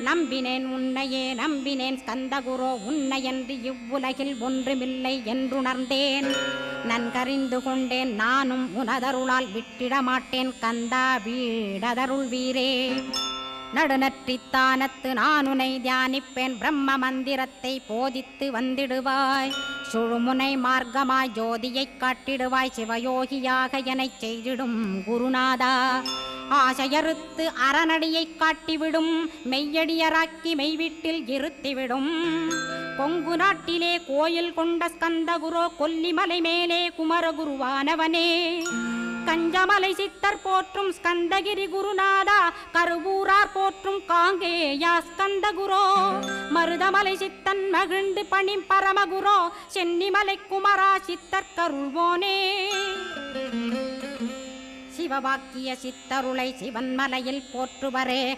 நம்பினேன் உன்னையே நம்பினேன் ஸ்கந்தகுரோ உன்னையன்றி இவ்வுலகில் ஒன்றுமில்லை என்றுணர்ந்தேன். நன்கறிந்து கொண்டேன் நானும் உனதருளால் விட்டிட மாட்டேன் கந்தா வீடதருள் வீரே. நடுநற்றித்தானத்து நானுனை தியானிப்பேன் பிரம்ம மந்திரத்தை போதித்து வந்திடுவாய். சுழுமுனை மார்க்கமாய் ஜோதியைக் காட்டிடுவாய் சிவயோகியாக எனச் செய்திடும் குருநாதா. ஆசையறுத்து அறநடியைக் காட்டிவிடும் மெய்யடியராக்கி மெய்வீட்டில் இருத்திவிடும். கொங்கு நாட்டிலே கோயில் கொண்ட ஸ்கந்தகுரோ கொல்லிமலை மேலே குமரகுருவானவனே. கஞ்சமலை சித்தர் போற்றும் ஸ்கந்தகிரி குருநாதா கருவூரார் போற்றும் காங்கேயா ஸ்கந்தகுரோ. மருதமலை சித்தன் மகிழ்ந்து பணி பரமகுரோ சென்னிமலை குமரா சித்தர் கருள்வோனே. சிவவாக்கிய சித்தருளை சிவன்மலையில் போற்றுவரே